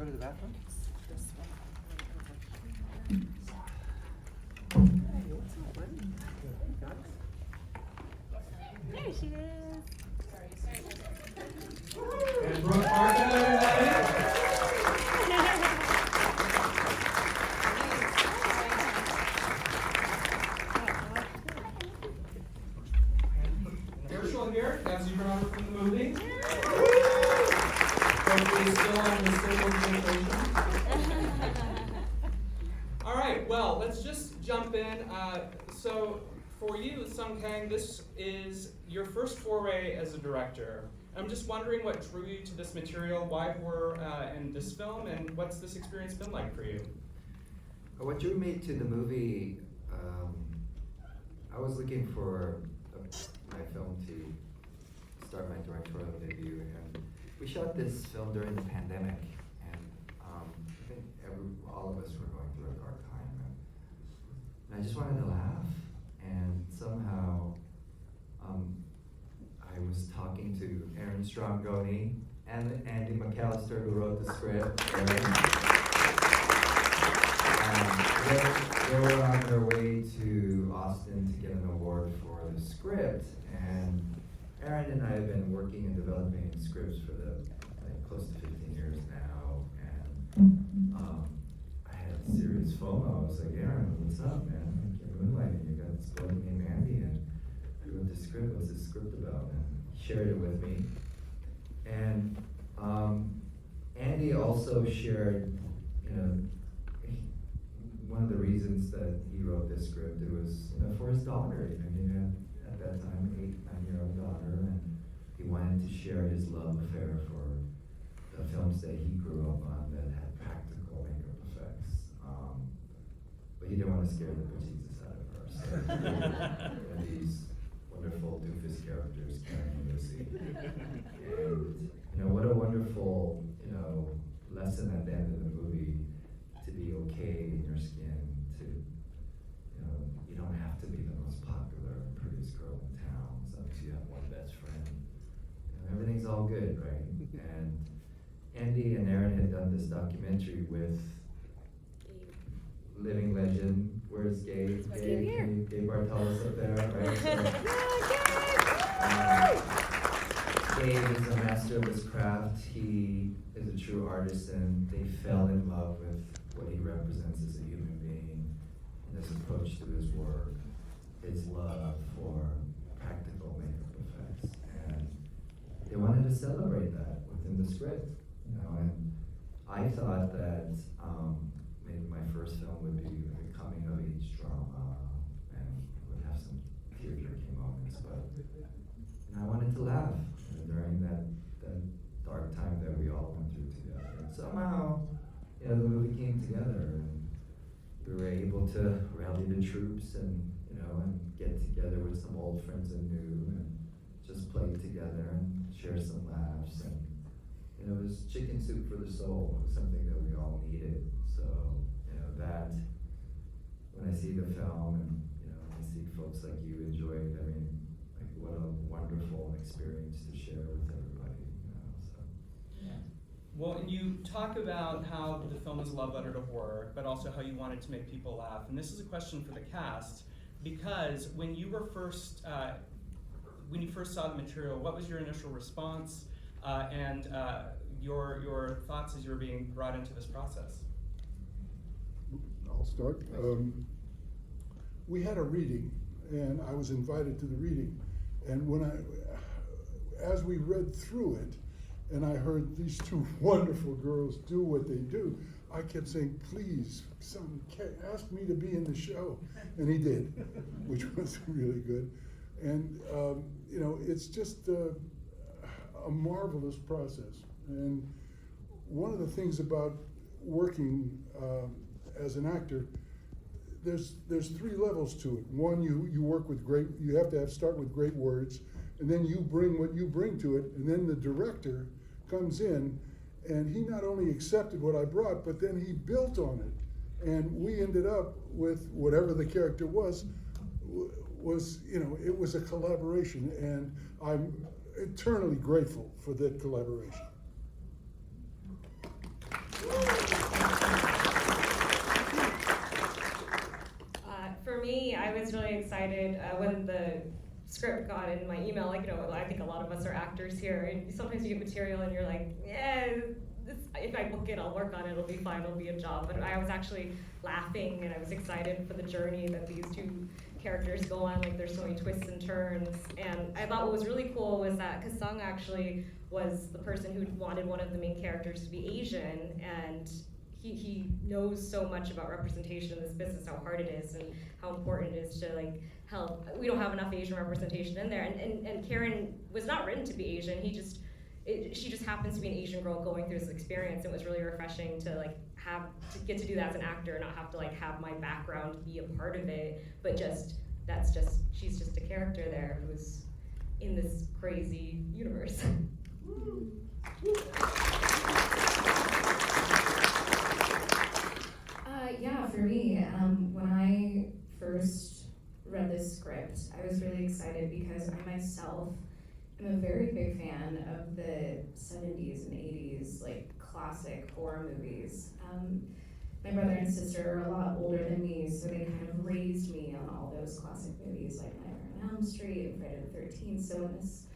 go to the bathroom? This one. Hey, what's up, buddy? There she is. And Brooke Markham, everybody. Herschel here, as you remember from the movie. Hopefully still on the same vacation. All right, well, let's just jump in. So for you, Kang, this is your first foray as a director. I'm just wondering what drew you to this material, why we're in this film, and what's this experience been like for you? What drew me to the movie, I was looking for my film to start my directorial debut, and we shot this film during the pandemic, and I think all of us were going through a dark time, and I just wanted to laugh, and somehow I was talking to Aaron Strongoni and Andy McAllister, who wrote the script. They were on their way to Austin to get an award for the script, and Aaron and I have been working and developing scripts for close to 15 years now, and I had serious FOMO. I was like, Aaron, what's up, man? You're moonlighting, you got this boy named Andy, and you wrote the script. What's this script about? And he shared it with me, and Andy also shared, one of the reasons that he wrote this script, it was for his daughter. He had at that time 8-9-year-old daughter, and he wanted to share his love affair for the films that he grew up on that had practical makeup effects. But he didn't want to scare the bejesus out of her. So and these wonderful doofus characters, Kang and Lucy. And what a wonderful lesson at the end of the movie, to be okay in your skin, to you don't have to be the most popular and prettiest girl in town, as long as you have one best friend. Everything's all good, right? And Andy and Aaron had done this documentary with living legend. Where's Gabe? Gabe Bartalos up there, right? So, Gabe is a master of his craft. He is a true artist, and they fell in love with what he represents as a human being, and his approach to his work, his love for practical makeup effects, and they wanted to celebrate that within the script, and I thought that maybe my first film would be a coming of age drama, and would have some tear-jerking moments, but I wanted to laugh during that dark time that we all went through together. And somehow, the movie came together, and we were able to rally the troops and get together with some old friends and new, and just play together and share some laughs. And it was chicken soup for the soul. It was something that we all needed. So that when I see the film and I see folks like you enjoy it, what a wonderful experience to share with everybody. So yeah. Well, and you talk about how the film is a love letter to horror, but also how you wanted to make people laugh. And this is a question for the cast, because when you first saw the material, what was your initial response and your thoughts as you were being brought into this process? I'll start. We had a reading, and I was invited to the reading. And as we read through it, and I heard these two wonderful girls do what they do, I kept saying, please, ask me to be in the show. And he did, which was really good. And, it's just a marvelous process. And one of the things about working as an actor, there's 3 levels to it. One, you work with you have to start with great words, and then you bring what you bring to it, and then the director comes in, and he not only accepted what I brought, but then he built on it. And we ended up with whatever the character was, it was a collaboration, and I'm eternally grateful for that collaboration. For me, I was really excited when the script got in my email. Like, I think a lot of us are actors here, and sometimes you get material and you're like, yeah, if I book it, I'll work on it, it'll be fine, it'll be a job. But I was actually laughing and I was excited for the journey that these two characters go on. Like, there's so many twists and turns. And I thought what was really cool was that Kasung actually was the person who wanted one of the main characters to be Asian, and he knows so much about representation in this business, how hard it is and how important it is to like help. We don't have enough Asian representation in there, and Karen was not written to be Asian. She just happens to be an Asian girl going through this experience. It was really refreshing to like get to do that as an actor, and not have to like have my background be a part of it, but she's just a character there who's in this crazy universe. Yeah, for me, when I first read this script, I was really excited because I myself am a very big fan of the 70s and 80s, like classic horror movies. My brother and sister are a lot older than me, so they kind of raised me on all those classic movies like Nightmare on Elm Street and Friday the 13th. So when this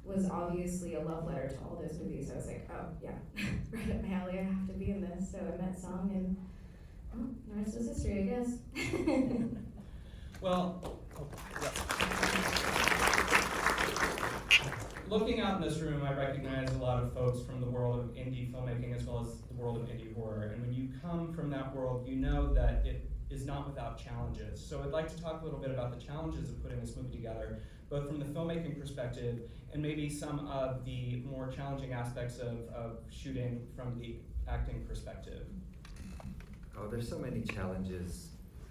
was obviously a love letter to all those movies, I was like, oh yeah, right up my alley, I have to be in this. So I met Sung, and the rest is history, I guess. Well, looking out in this room, I recognize a lot of folks from the world of indie filmmaking as well as the world of indie horror. And when you come from that world, you know that it is not without challenges. So I'd like to talk a little bit about the challenges of putting this movie together, both from the filmmaking perspective and maybe some of the more challenging aspects of shooting from the acting perspective. Oh, there's so many challenges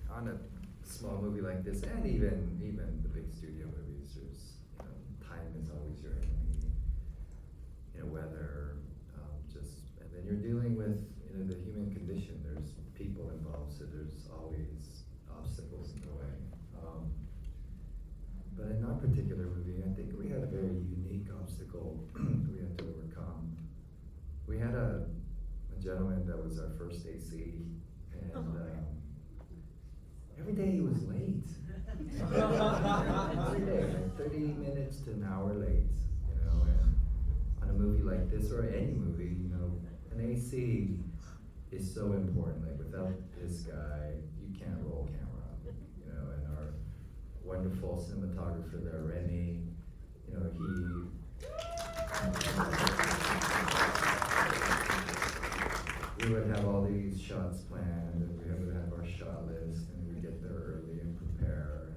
on a small movie like this, and even the big studio movies. There's, time is always your enemy. Weather, and then you're dealing with, the human condition. There's people involved, so there's always obstacles in the way. But in our particular movie, I think we had a very unique obstacle we had to overcome. We had a gentleman that was our first AC, and every day he was late. Every day, like 30 minutes to an hour late, and on a movie like this, or any movie, an AC is so important. Like, without this guy, you can't roll camera, and our wonderful cinematographer there, Remy, we would have all these shots planned, and we would have our shot list, and we get there early and prepare,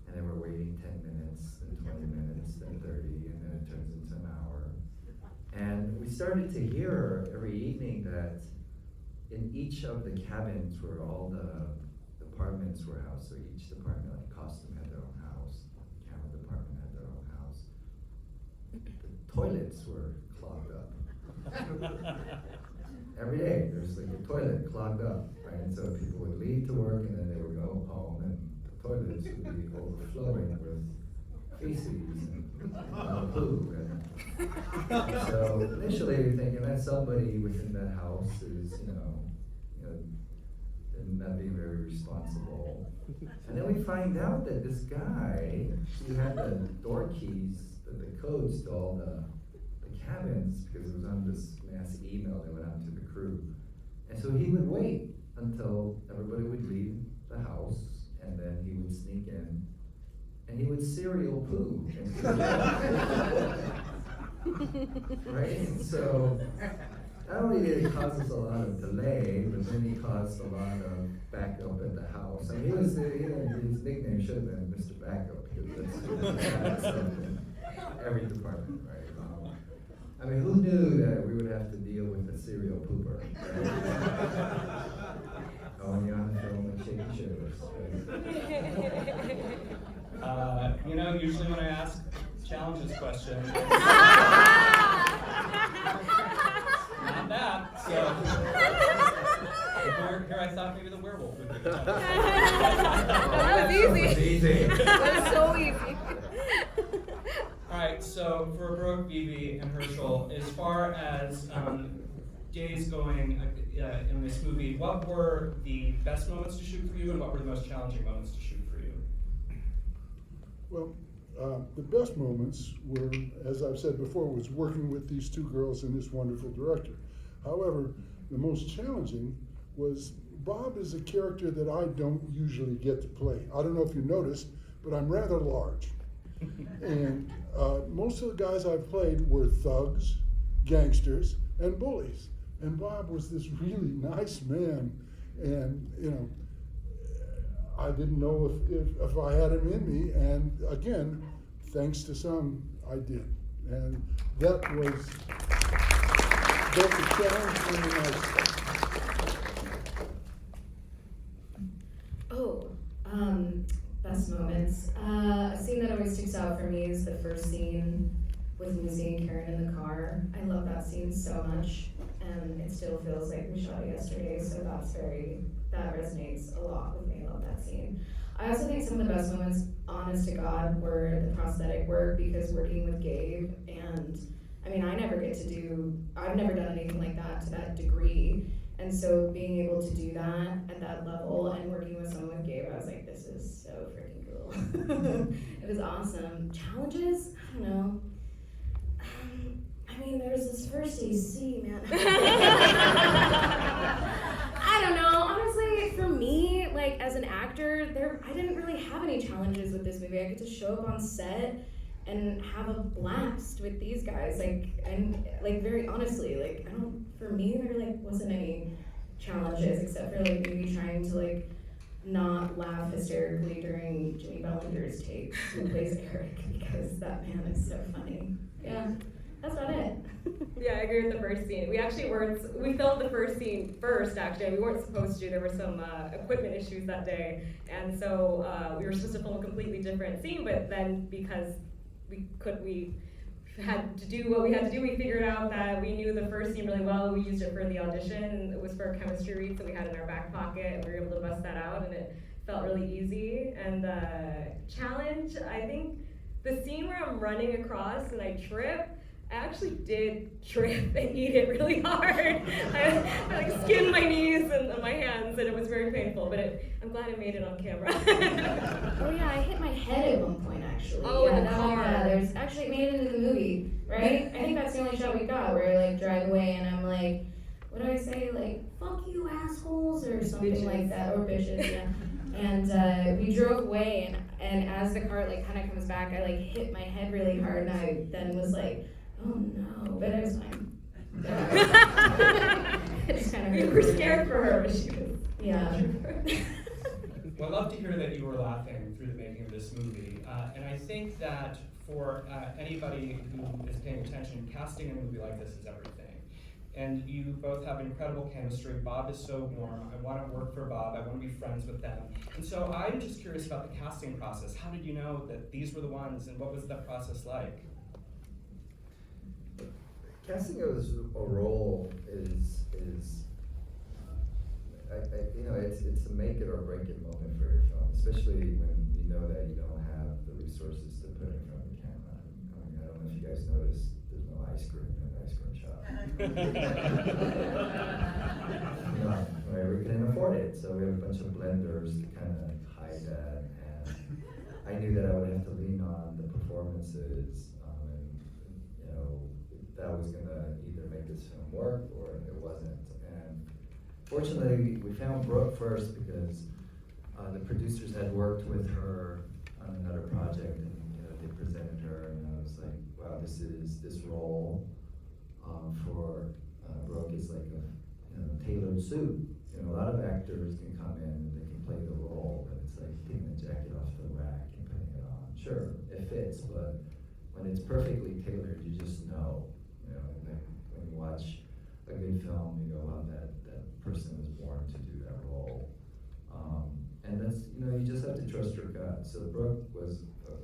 and then we're waiting 10 minutes, then 20 minutes, then 30, and then it turns into an hour. And we started to hear every evening that in each of the cabins where all the departments were housed, so each department, like costume had their own house, camera department had their own house, the toilets were clogged up. Every day, there's like a toilet clogged up, right? And so people would leave to work, and then they would go home, and the toilets would be overflowing with feces and poo. And so initially, you're thinking that somebody within that house is, not being very responsible. And then we find out that this guy, he had the door keys, the codes to all the cabins, because it was on this mass email that went out to the crew. And so he would wait until everybody would leave the house, and then he would sneak in, and he would serial poo. Right? And so not only did it cause us a lot of delay, but then he caused a lot of backup at the house. I mean, he was, his nickname should have been Mr. Backup, because that's something every department, right? I mean, who knew that we would have to deal with a serial pooper? Right? Only on film with Shaky Shivers. Right? Usually when I ask challenges questions, not that. So here I thought maybe the werewolf would be the challenge. That was easy. That was so easy. All right, so for Brooke, VyVy, and Herschel, as far as days going in this movie, what were the best moments to shoot for you, and what were the most challenging moments to shoot for you? Well, the best moments were, as I've said before, was working with these two girls and this wonderful director. However, the most challenging was Bob is a character that I don't usually get to play. I don't know if you noticed, but I'm rather large. And most of the guys I've played were thugs, gangsters, and bullies. And Bob was this really nice man. And, you know, I didn't know if I had him in me. And again, thanks to some, I did. And that was both a challenge and a nice thing. Oh, best moments. A scene that always sticks out for me is the first scene with Lucy and Karen in the car. I love that scene so much, and it still feels like we shot it yesterday, so that resonates a lot with me. I love that scene. I also think some of the best moments, honest to God, were the prosthetic work, because working with Gabe, and I mean, I've never done anything like that to that degree. And so being able to do that at that level and working with someone with Gabe, I was like, this is so freaking cool. It was awesome. Challenges? I don't know. I mean, there's this first AC, man. I don't know. Honestly, for me, like as an actor, I didn't really have any challenges with this movie. I get to show up on set and have a blast with these guys, very honestly, for me, there wasn't any challenges except for maybe trying to not laugh hysterically during Jimmy Bellinger's take, who plays Eric, because that man is so funny. Yeah, that's about it. Yeah, I agree with the first scene. We filmed the first scene first, actually. We weren't supposed to. There were some equipment issues that day, and so we were supposed to film a completely different scene, but then because we had to do what we had to do, we figured out that we knew the first scene really well. We used it for the audition, and it was for a chemistry read, so we had it in our back pocket, and we were able to bust that out, and it felt really easy. And the challenge, I think, the scene where I'm running across and I trip, I actually did trip and eat it really hard. I skinned my knees and my hands, and it was very painful, but I'm glad I made it on camera. Oh yeah, I hit my head at one point actually. Oh, yeah, in the car. There's actually, it made it into the movie, right? I think that's the only shot we got where I drive away and I'm like, what do I say? Fuck you assholes or something Bitches. like that, or bitches, yeah. And we drove away, and as the car kind of comes back, I hit my head really hard, and I then was like, oh no, but it was fine. It just kind of hurt. We were scared for her, but she was. Yeah. Well, I love to hear that you were laughing through the making of this movie, and I think that for anybody who is paying attention, casting a movie like this is everything. And you both have incredible chemistry. Bob is so warm. I want to work for Bob. I want to be friends with them. And so I'm just curious about the casting process. How did you know that these were the ones, and what was that process like? Casting as a role is it's a make it or break it moment for your film, especially when you know that you don't have the resources to put in front of the camera. I mean, I don't know if you guys noticed, there's no ice cream in the ice cream shop. We couldn't afford it, so we have a bunch of blenders to kind of hide that. And I knew that I would have to lean on the performances, that was gonna either make this film work or it wasn't. And fortunately, we found Brooke first because the producers had worked with her on another project, and they presented her, and I was like, wow, this role for Brooke is like a tailored suit. A lot of actors can come in and they can play the role, but it's like taking a jacket off the rack and putting it on. Sure, it fits, but when it's perfectly tailored, you just know. When you watch a good film, you go, wow, that person was born to do that role. And that's, you just have to trust your gut. So Brooke was the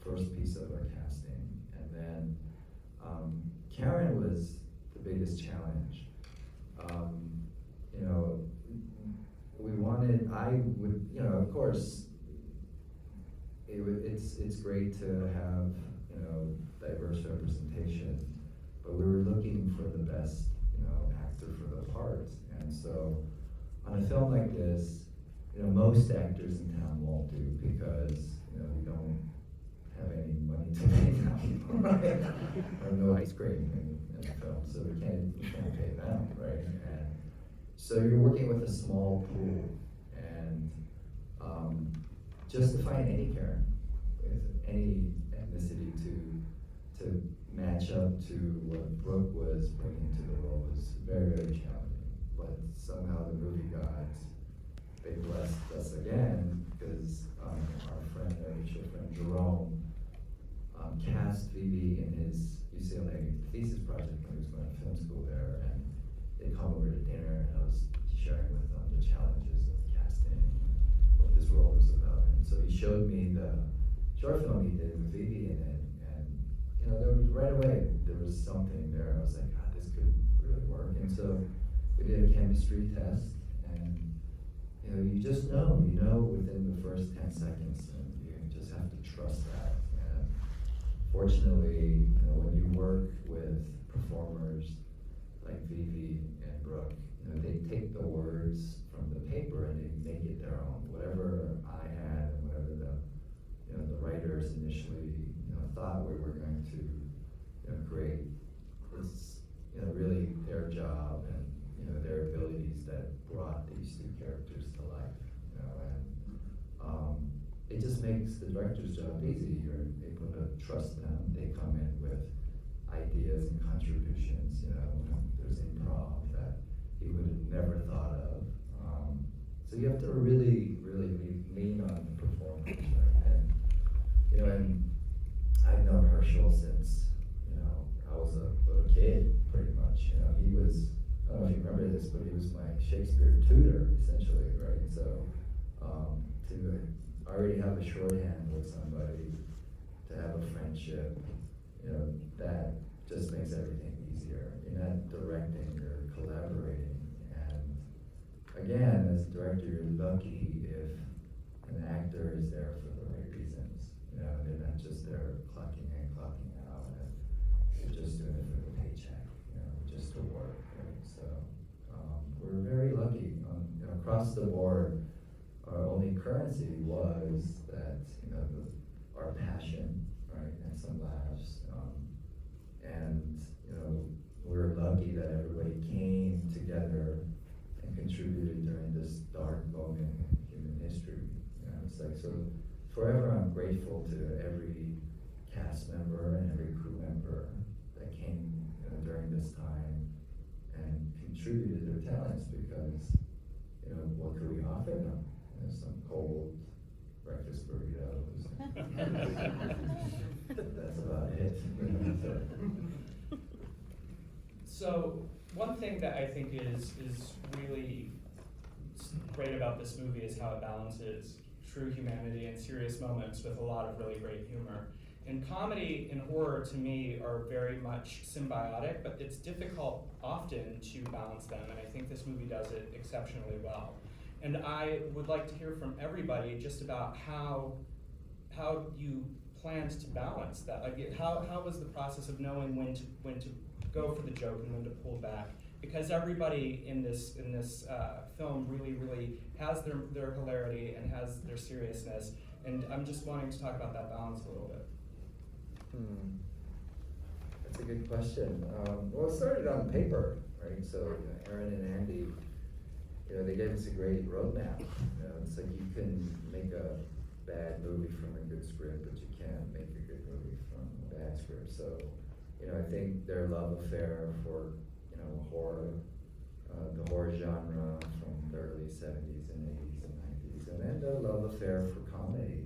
first piece of our casting. And then Karen was the biggest challenge. Of course, it's great to have, diverse representation, but we were looking for the best, actor And so, on a film like this, most actors in town won't do because, we don't have any money to pay them, right? Or no ice cream in the film, so we can't pay them, right? And so you're working with a small pool, and just to find any Karen with any ethnicity to match up to what Brooke was bringing to the role was very, very challenging. But somehow the movie gods, they blessed us again because our mutual friend Jerome cast VyVy in his UCLA thesis project when he was going to film school there, and they come over to dinner, and I was sharing with them the challenges of casting, what this role was about. And so he showed me the short film he did with VyVy in it, and there was right away there was something there. I was like, God, this could really work. And so we did a chemistry test, and you just know within the first 10 seconds, and you just have to trust that. And fortunately, when you work with performers like VyVy and Brooke, they take the words from the paper and they make it their own. Whatever I had and whatever the writers initially thought we were going to create was really their job and their abilities that brought these two characters to life. And it just makes the director's job easy. You're able to trust them. They come in with ideas and contributions. There's improv that you would have never thought of. So you have to really, really lean on the performers. Right? And I've known Herschel since I was a little kid, pretty much. He was, I don't know if you remember this, but he was my Shakespeare tutor, essentially, right? So to already have a shorthand with somebody, to have a friendship, that just makes everything easier. You're not directing, you're collaborating. And again, as a director, you're lucky if an actor is there for the right reasons. They're not just there clocking in, clocking out, and you're just doing it for the paycheck, just to work. Right? So we're very lucky. Across the board, our only currency was that our passion, right, and some laughs, and we're lucky that everybody came together and contributed during this dark moment in human history. It's like, so forever I'm grateful to every cast member and every crew member that came during this time and contributed their talents, because what could we offer them? Some cold breakfast burritos. That's about it. So one thing that I think is really great about this movie is how it balances true humanity and serious moments with a lot of really great humor. And comedy and horror, to me, are very much symbiotic, but it's difficult often to balance them, and I think this movie does it exceptionally well. And I would like to hear from everybody just about how you planned to balance that. Like, how was the process of knowing when to go for the joke and when to pull back? Because everybody in this film really has their hilarity and has their seriousness, and I'm just wanting to talk about that balance a little bit. That's a good question. Well, it started on paper, right? So Aaron and Andy, they gave us a great roadmap. It's like you can make a bad movie from a good script, but you can't make a good movie from a bad script. So, I think their love affair for, horror, the horror genre from the early 70s and 80s and 90s, and then their love affair for comedy.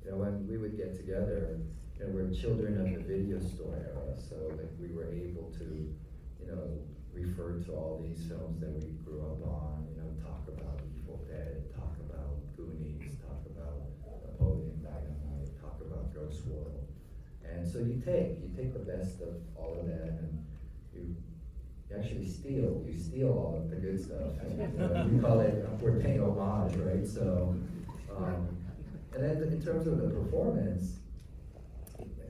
When we would get together, we're children of the video store era, so like we were able to, refer to all these films that we grew up on, talk about Evil Dead, talk about Goonies, talk about Napoleon Dynamite, talk about Ghost World. And so you take the best of all of that, and you actually steal all of the good stuff. And, we call it, we're paying homage, right? So, and then in terms of the performance,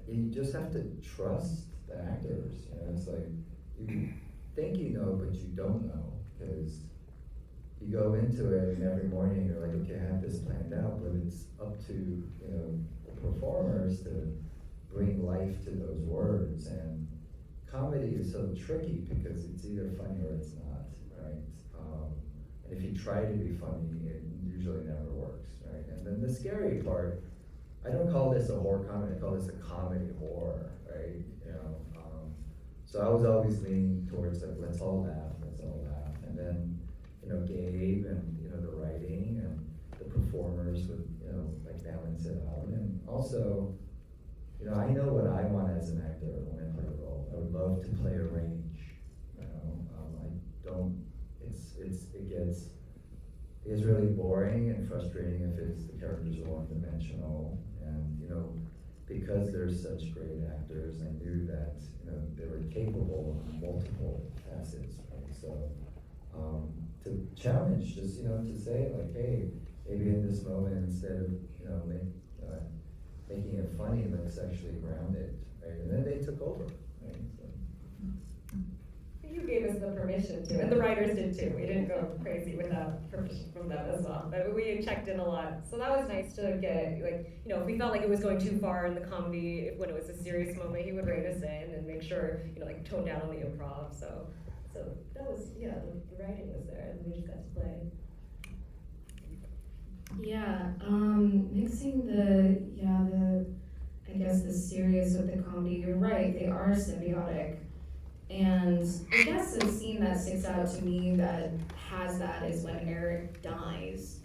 you just have to trust the actors. It's like, you think you know, but you don't know, because you go into it and every morning you're like, okay, I have this planned out, but it's up to, you know, the performers to bring life to those words. And comedy is so tricky because it's either funny or it's not, right? And if you try to be funny, it usually never works, right? And then the scary part, I don't call this a horror comedy, I call this a comedy horror, right? You know, so I was always leaning towards like, let's all laugh. And then, you know, Gabe and, you know, the writing and the performers would, you know, like balance it out. And also, you know, I know what I want as an actor when I play a role. I would love to play a range, you know. I don't, it gets really boring and frustrating if the characters are one-dimensional. And, you know, because there's such great actors, I knew that, you know, they were capable of multiple facets, right? So, to challenge, just, you know, to say like, hey, maybe in this moment, instead of, you know, making it funny, let's actually ground it, right? And then they took over, right? So. You gave us the permission to, and the writers did too. We didn't go crazy without permission from them as well. But we checked in a lot, so that was nice to get, like, you know, if we felt like it was going too far in the comedy, when it was a serious moment, he would rein us in and make sure, you know, like tone down on the improv. So that was, yeah, the writing was there, and we just got to play. Yeah, mixing I guess the serious with the comedy, you're right, they are symbiotic. And I guess the scene that sticks out to me that has that is when Eric dies.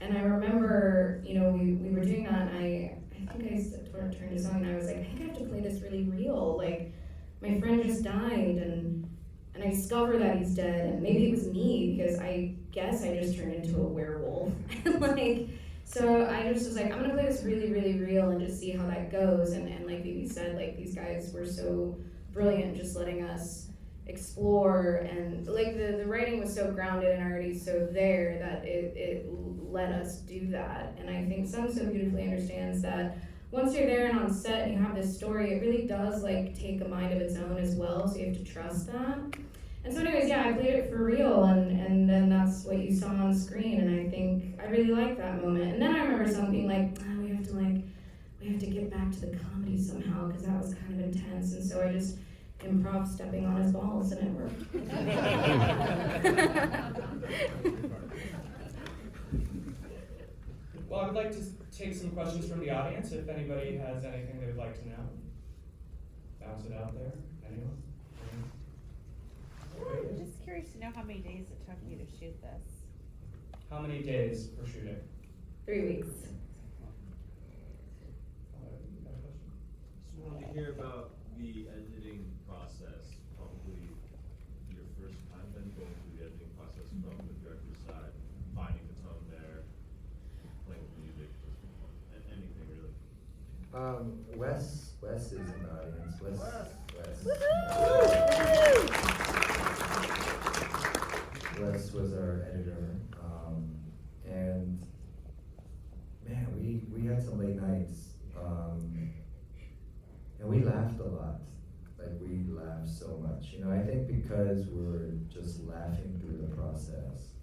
And I remember, you know, we were doing that, and I think I turned to someone and I was like, I think I have to play this really real. Like, my friend just died, and I discover that he's dead, and maybe it was me, because I guess I just turned into a werewolf. Like, so I just was like, I'm gonna play this really, really real and just see how that goes. And like VyVy said, like, these guys were so brilliant just letting us explore, and like the writing was so grounded and already so there that it let us do that. And I think Sung so beautifully understands that once you're there and on set and you have this story, it really does like take a mind of its own as well, so you have to trust that. And so anyways, yeah, I played it for real, and then that's what you saw on screen, and I think I really liked that moment. And then I remember something like, oh, we have to get back to the comedy somehow, because that was kind of intense, and so I just improv stepping on his balls, and it worked. Well, I would like to take some questions from the audience, if anybody has anything they would like to know. Bounce it out there. Anyone? I'm just curious to know how many days it took you to shoot this. How many days for shooting? 3 weeks. You got a question? Just wanted to hear about the editing process, probably your first time then going through the editing process from the director's side, finding the tone there, playing with music, and anything really. Wes is in the audience. Wes. Wes was our editor, and man, we had some late nights, and we laughed a lot. Like, we laughed so much. You know, I think because we're just laughing through the process,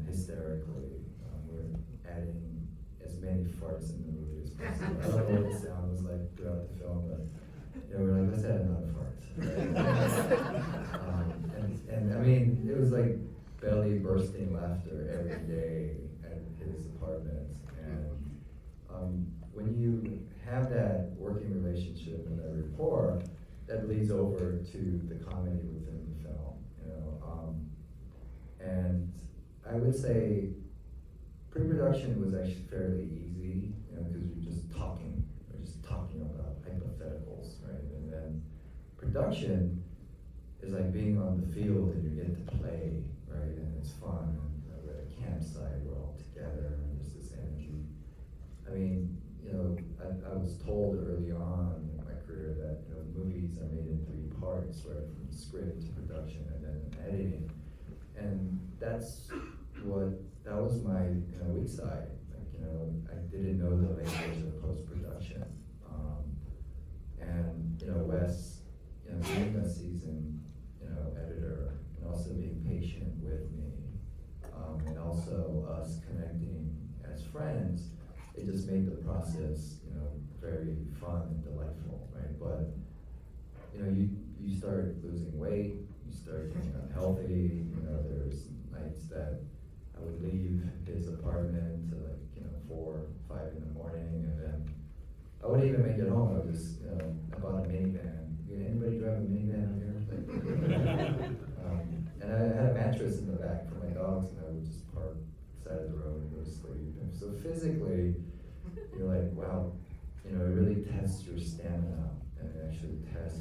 hysterically, we're adding as many farts in the movie as possible. I don't know what the sound was like throughout the film, but you know, we're like, let's add another fart. And I mean, it was like belly bursting laughter every day at his apartment. And when you have that working relationship and that rapport, that leads over to the comedy within the film, you know. And I would say pre-production was actually fairly easy, you know, because we're just talking about hypotheticals, right? And then production is like being on the field and you get to play, right? And it's fun, and we're at a campsite, we're all together, and there's this energy. I mean, you know, I was told early on in my career that, you know, movies are made in 3 parts, right? From script to production and then editing. And that was my, you know, weak side. Like, you know, I didn't know the language of post-production. And, you know, Wes, you know, being a seasoned, you know, editor, and also being patient with me, also us connecting as friends, it just made the process, very fun and delightful, right? But, you start losing weight, you start getting unhealthy, there's nights that I would leave his apartment to 4, 5 in the morning, and then I wouldn't even make it home. I would just, I bought a minivan. Anybody drive a minivan out here? And I had a mattress in the back for my dogs, and I would just park side of the road and go to sleep. And so physically, you're like, wow, it really tests your stamina, and it actually tests,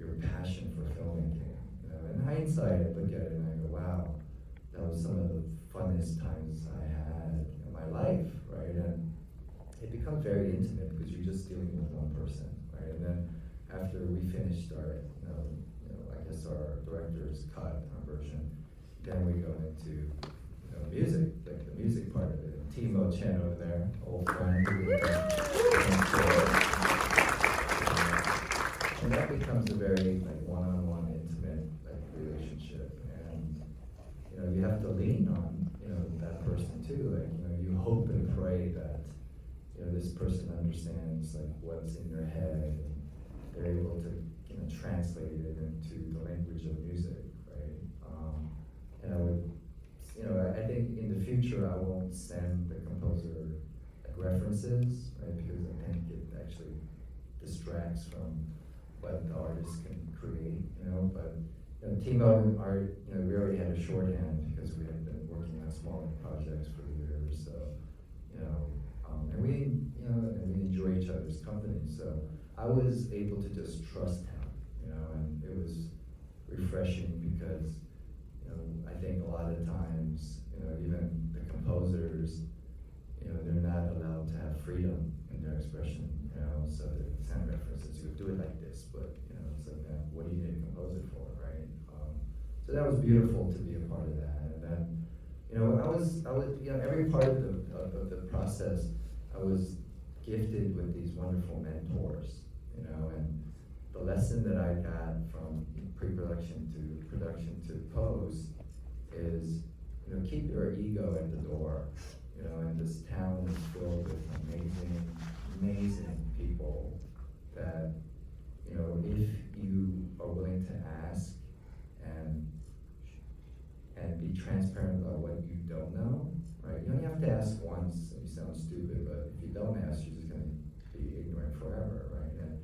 your passion for filmmaking. In hindsight, I look at it and I go, wow, that was some of the funnest times I had in my life, right? And it becomes very intimate because you're just dealing with one person, right? And then after we finished our, I guess our director's cut, our version, then we go into music, like the music part of it. Timo Chen over there, old friend. And that becomes a very one-on-one, intimate relationship, and you have to lean on that person too. You hope and pray that this person understands what's in your head, and they're able to translate it into the language of music, right? And I would, I think in the future I won't send the composer references, right? Because I think it actually distracts from what the artist can create, But Timo and Art, we already had a shorthand because we had been working on smaller projects for years, so and we enjoy each other's company. So I was able to just trust him, and it was refreshing because I think a lot of times, even the composers, they're not allowed to have freedom in their expression, so they send references, you do it like this, but, it's like, what do you need a composer for, right? So that was beautiful to be a part of that, and then, I was, every part of the process, I was gifted with these wonderful mentors, and the lesson that I got from pre-production to production to post is, keep your ego at the door, and this town is filled with amazing people that, if you are willing to ask and be transparent about what you don't know, right? You only have to ask once, and you sound stupid, but if you don't ask, you're just gonna be ignorant forever, right? And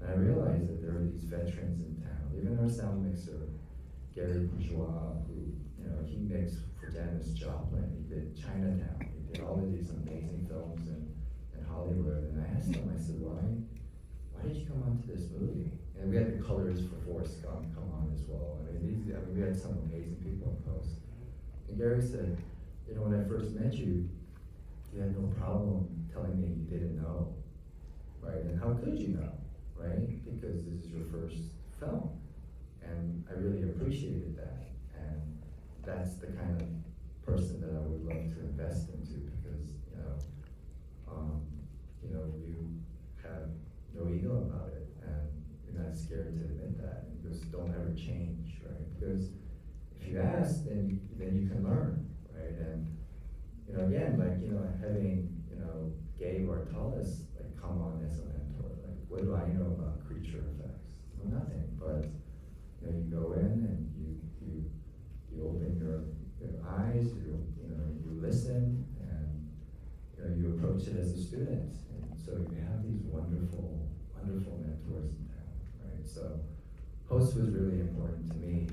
I realized that there are these veterans in town, even our sound mixer, Gary Bourgeois, who, he mixed for Janis Joplin, he did Chinatown, he did all of these amazing films in Hollywood, and I asked him, I said, why did you come onto this movie? And we had the colors for Forrest Gump come on as well. We had some amazing people in post. And Gary said, when I first met you, you had no problem telling me you didn't know, right? And how could you know, right? Because this is your first film. And I really appreciated that. And that's the kind of person that I would love to invest into because, you have no ego about it, and you're not scared to admit that, and just don't ever change, right? Because if you ask, then you can learn, right? And again, having Gabe Bartalis come on as a mentor, what do I know about creature effects? Well, nothing, but you go in and you open your eyes, you listen, and you approach it as a student. And so you have these wonderful mentors in town, right? So post was really important to me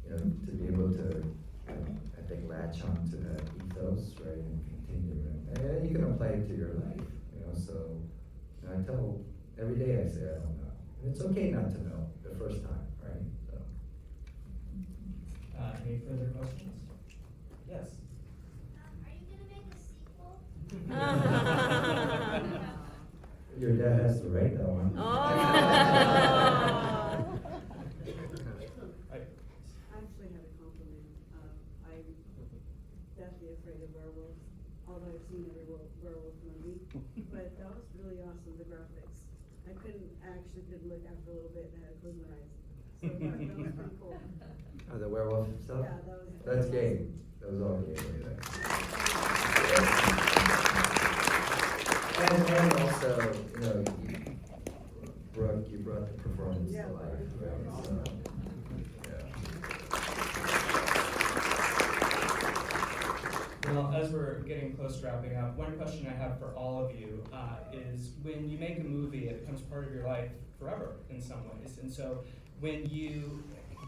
to be able to, I think, latch on to that ethos, right, and continue. And you can apply it to your life, so I tell, every day I say I don't know. And it's okay not to know the first time, right? So. Any further questions? Yes. Are you gonna make a sequel? Your dad has to write that one. I actually had a compliment. I'm deathly afraid of werewolves, although I've seen every werewolf movie. But that was really awesome, the graphics. I couldn't look after a little bit and I had to close my eyes. So that was pretty cool. Oh, the werewolf stuff? Yeah, that was. That's Gabe. That was all Gabe. And also, you know, Brooke, you brought the performance Yeah. to life, right? So, yeah. Well, as we're getting close to wrapping up, one question I have for all of you is when you make a movie, it becomes part of your life forever in some ways. And so when you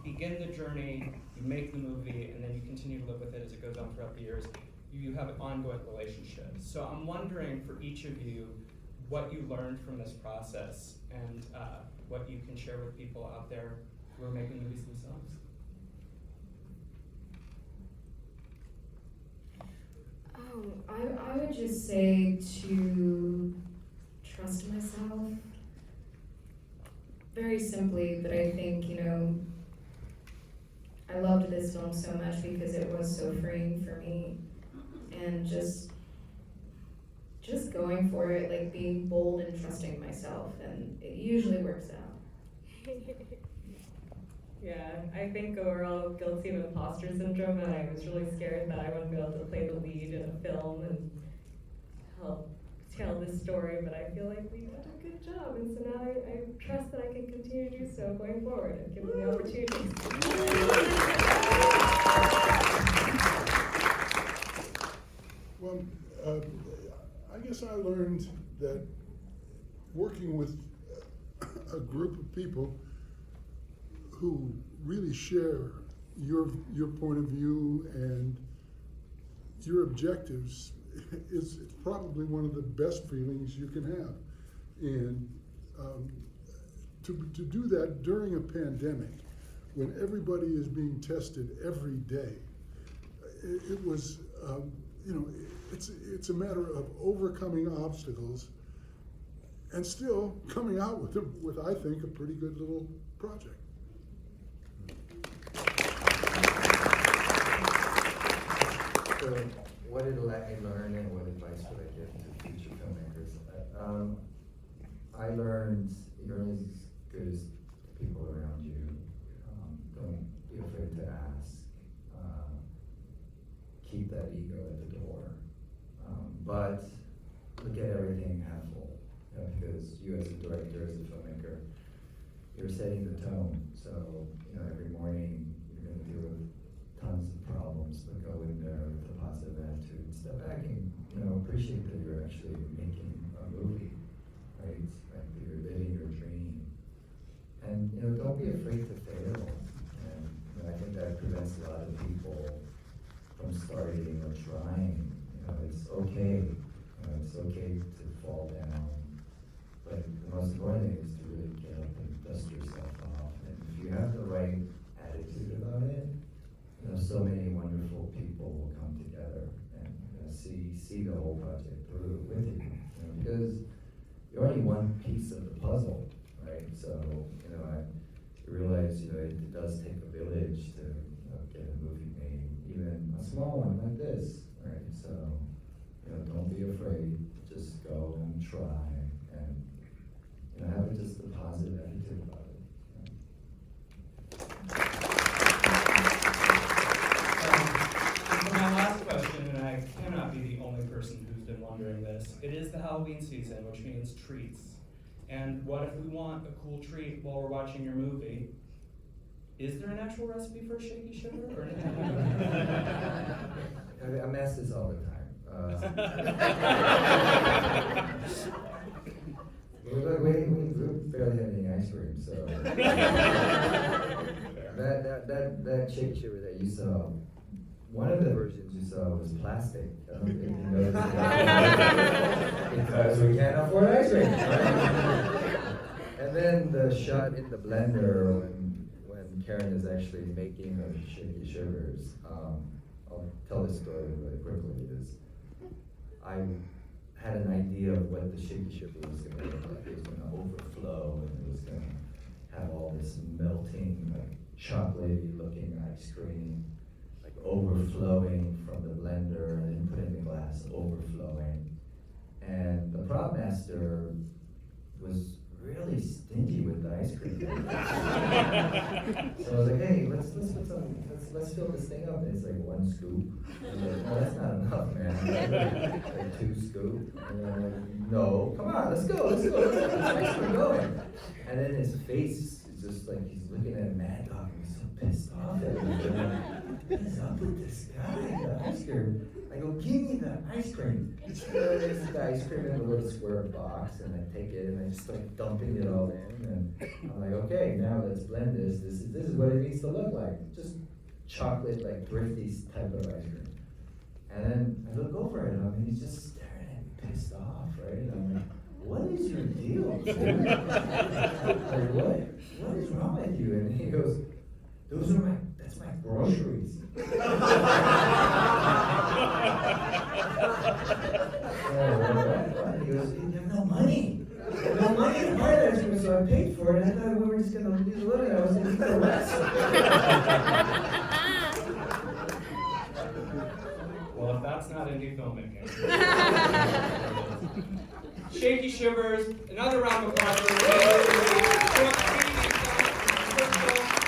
begin the journey, you make the movie, and then you continue to live with it as it goes on throughout the years, you have an ongoing relationship. So I'm wondering for each of you what you learned from this process and what you can share with people out there who are making movies themselves. I would just say to trust myself. Very simply, but I think, you know, I loved this film so much because it was so freeing for me. And just going for it, like being bold and trusting myself, and it usually works out. Yeah, I think we're all guilty of imposter syndrome, and I was really scared that I wouldn't be able to play the lead in a film and help tell this story, but I feel like we did a good job, and so now I trust that I can continue to do so going forward and given the opportunities. Well, I guess I learned that working with a group of people who really share your point of view and your objectives is probably one of the best feelings you can have. And to do that during a pandemic, when everybody is being tested every day, it was, you know, it's a matter of overcoming obstacles and still coming out with I think, a pretty good little project. So, what did I learn and what advice would I give to future filmmakers? I learned you're only as good as people around you. Don't be afraid to ask. Keep that ego at the door. But look at everything half full. You know, because you as a director, as a filmmaker, you're setting the tone. So, you know, every morning you're going to deal with tons of problems, but go in there with a positive attitude. Step back and, you know, appreciate that you're actually making a movie, right? Like you're living your dream. And, you know, don't be afraid to fail. And you know, I think that prevents a lot of people from starting or trying. You know, it's okay. You know, it's okay to fall down. But the most important thing is to really get up and dust yourself off. And if you have the right attitude about it, you know, so many wonderful people will come together and, you know, see the whole project through with you. You know, because you're only one piece of the puzzle, right? So, you know, I realize, you know, it does take a village to, you know, get a movie made, even a small one like this, right? So, you know, don't be afraid. Just go and try and, you know, have just a positive attitude about it. For my last question, and I cannot be the only person who's been wondering this, it is the Halloween season, which means treats. And what if we want a cool treat while we're watching your movie? Is there an actual recipe for a shaky shiver? Or I'm asked this all the time. We barely have any ice cream, so that shaky shiver that you saw, one of the versions you saw was plastic. I don't know if you noticed that. Because we can't afford ice cream. Right? And then the shot in the blender when Karen is actually making her shaky shivers. I'll tell this story really quickly. I had an idea of what the shaky shiver was going to look like. It was going to overflow, and it was going to have all this melting, like chocolatey looking ice cream, like overflowing from the blender and then put in the glass, overflowing. And the prop master was really stingy with the ice cream. So I was like, hey, let's fill this thing up. And it's like 1 scoop. I was like, no, that's not enough, man. Like 2 scoop. And I'm like, no, come on, let's go. Let's get this ice cream going. And then his face is just like he's looking at Mad Dog and he's so pissed off at me. What is up with this guy? The ice cream. I go, give me the ice cream. There's the ice cream in a little square box, and I take it and I just start dumping it all in. And I'm like, okay, now let's blend this. This is what it needs to look like. Just chocolate, like Thrifty's type of ice cream. And then I look over at him and he's just staring at me, pissed off, right? And I'm like, what is your deal, dude? Like, what is wrong with you? And he goes, that's my groceries. And he goes, you have no money. You have no money to buy that ice cream, so I paid for it. I thought we were just gonna use a little, I was gonna eat the rest. Well, if that's not indie filmmaking. Shaky Shivers, another round of applause for Brooke,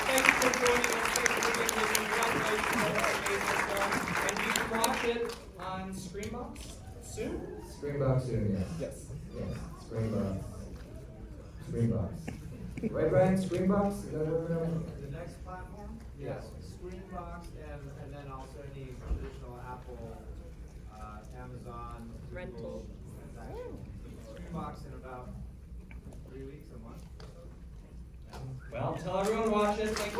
thank you for joining us. Thank you for being with us. Congratulations on this film. And you can watch it on Screenbox soon? Screenbox soon, yes. Yes. Yes, Screenbox. Right, Brian? Screenbox? Is that what we're doing? The next platform? Yes, Screenbox and then also any traditional Apple, Amazon, Rental. Google transaction. Screenbox in about 3 weeks, a month. Well, tell everyone to watch it. Thank you.